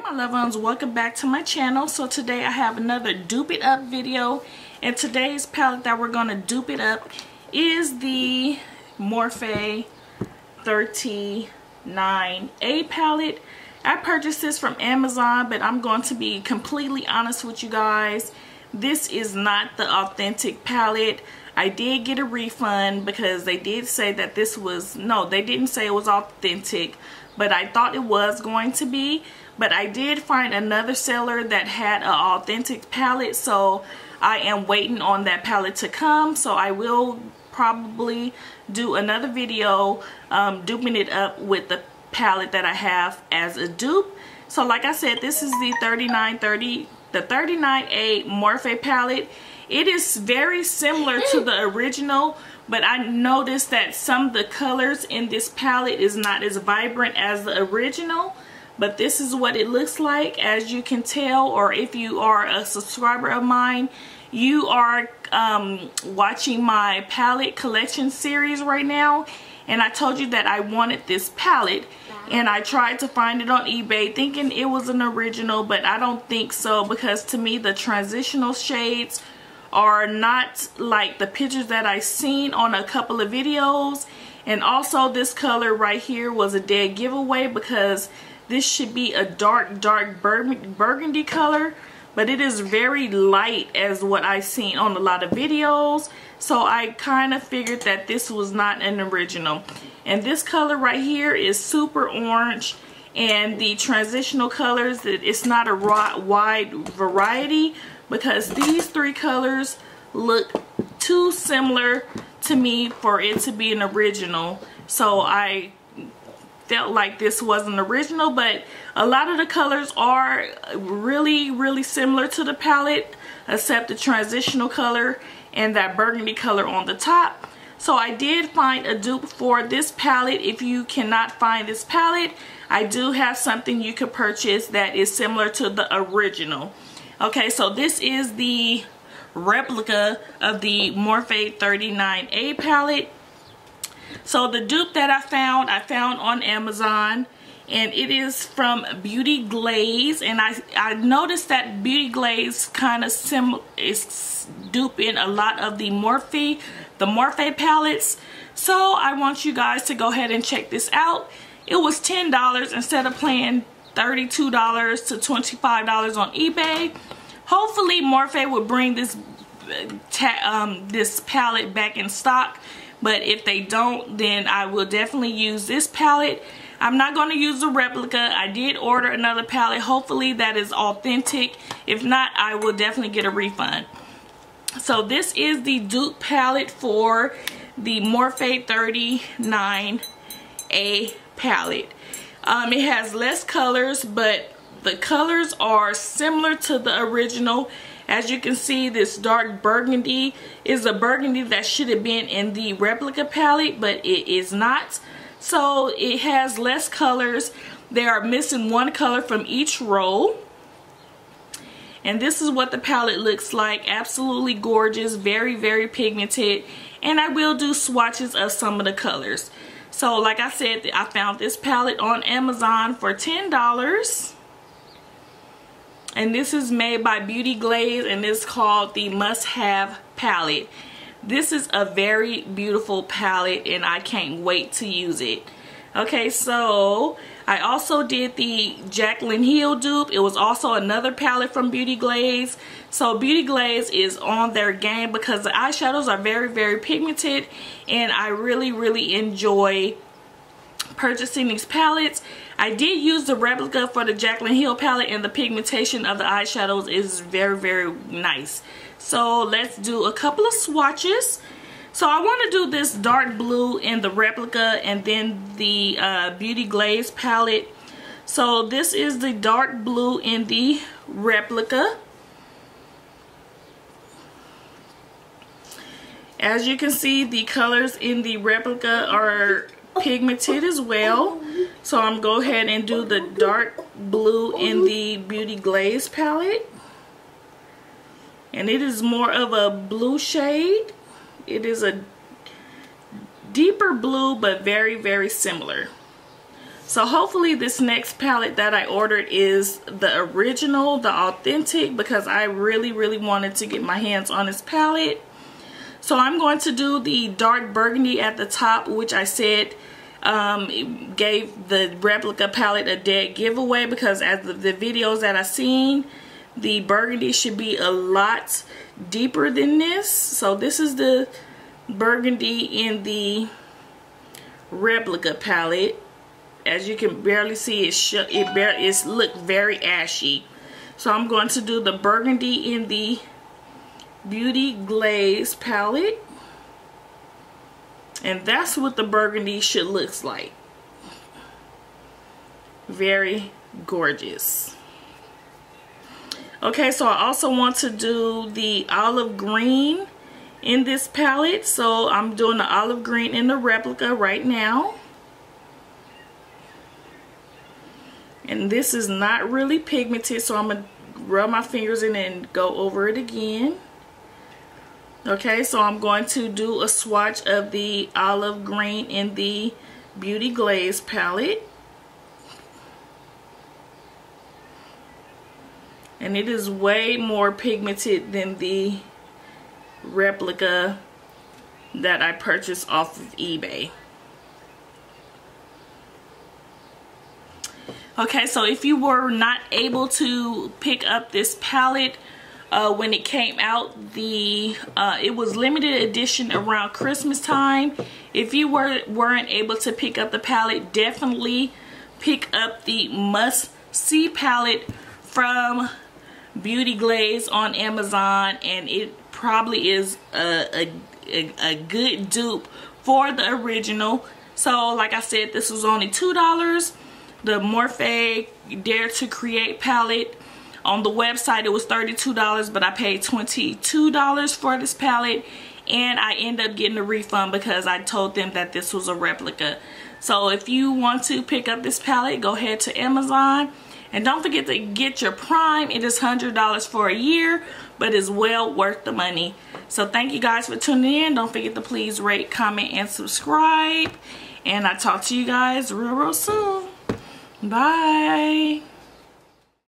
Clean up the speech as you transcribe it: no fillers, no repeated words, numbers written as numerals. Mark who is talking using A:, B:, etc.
A: my loved ones, welcome back to my channel. So today I have another dupe it up video, and today's palette that we're going to dupe it up is the Morphe 39A palette. I purchased this from Amazon, but I'm going to be completely honest with you guys. This is not the authentic palette. I did get a refund because they did say that this was, no, they didn't say it was authentic, but I thought it was going to be. But I did find another seller that had an authentic palette, so I am waiting on that palette to come. So I will probably do another video duping it up with the palette that I have as a dupe. So like I said, this is the 39A Morphe palette. It is very similar to the original, but I noticed that some of the colors in this palette is not as vibrant as the original. But this is what it looks like, as you can tell, or if you are a subscriber of mine, you are watching my palette collection series right now. And I told you that I wanted this palette, and I tried to find it on eBay thinking it was an original, but I don't think so, because to me the transitional shades are not like the pictures that I've seen on a couple of videos. And also this color right here was a dead giveaway, because this should be a dark burgundy color, but it is very light as what I've seen on a lot of videos. So I kind of figured that this was not an original. And this color right here is super orange, and the transitional colors, it's not a wide variety, because these three colors look too similar to me for it to be an original. So I felt like this wasn't original, but a lot of the colors are really similar to the palette, except the transitional color and that burgundy color on the top. So I did find a dupe for this palette. If you cannot find this palette, I do have something you could purchase that is similar to the original. Okay, so this is the replica of the Morphe 39A palette. So the dupe that I found on Amazon, and it is from Beauty Glaze. And I noticed that Beauty Glaze kind of is duping a lot of the Morphe palettes. So I want you guys to go ahead and check this out. It was $10 instead of paying $32 to $25 on eBay. Hopefully Morphe will bring this palette back in stock. But if they don't, then I will definitely use this palette. I'm not going to use the replica. I did order another palette. Hopefully that is authentic. If not, I will definitely get a refund. So this is the dupe palette for the Morphe 39A palette. It has less colors, but the colors are similar to the original. As you can see, this dark burgundy is a burgundy that should have been in the replica palette, but it is not. So it has less colors. They are missing one color from each row. And this is what the palette looks like. Absolutely gorgeous, very pigmented. And I will do swatches of some of the colors. So like I said, I found this palette on Amazon for $10. And this is made by Beauty Glaze, and it's called the Must Have palette. This is a very beautiful palette, and I can't wait to use it. Okay, so I also did the Jaclyn Hill dupe. It was also another palette from Beauty Glaze. So Beauty Glaze is on their game, because the eyeshadows are very pigmented, and I really enjoy purchasing these palettes. I did use the replica for the Jaclyn Hill palette, and the pigmentation of the eyeshadows is very nice. So let's do a couple of swatches. So I want to do this dark blue in the replica, and then the Beauty Glaze palette. So this is the dark blue in the replica. As you can see, the colors in the replica are pigmented as well. So I'm going to go ahead and do the dark blue in the Beauty Glaze palette. And it is more of a blue shade. It is a deeper blue, but very similar. So hopefully this next palette that I ordered is the original, the authentic, because I really wanted to get my hands on this palette. So I'm going to do the dark burgundy at the top, which I said it gave the replica palette a dead giveaway, because as the videos that I've seen, the burgundy should be a lot deeper than this. So this is the burgundy in the replica palette. As you can barely see, it's look very ashy. So I'm going to do the burgundy in the Beauty Glaze palette, and that's what the burgundy should look like. Very gorgeous. Okay, so I also want to do the olive green in this palette, so I'm doing the olive green in the replica right now. And this is not really pigmented, so I'm going to rub my fingers in and go over it again. Okay, so I'm going to do a swatch of the olive green in the Beauty Glaze palette. And it is way more pigmented than the replica that I purchased off of eBay. Okay, so if you were not able to pick up this palette when it came out, it was limited edition around Christmas time. If you weren't able to pick up the palette, definitely pick up the Must See palette from Beauty Glaze on Amazon, and it probably is a good dupe for the original. So like I said, this was only $2. The Morphe Dare to Create palette on the website, it was $32, but I paid $22 for this palette, and I ended up getting a refund because I told them that this was a replica. So if you want to pick up this palette, go ahead to Amazon, and don't forget to get your Prime. It is $100 for a year, but it's well worth the money. So thank you guys for tuning in. Don't forget to please rate, comment, and subscribe, and I'll talk to you guys real soon. Bye.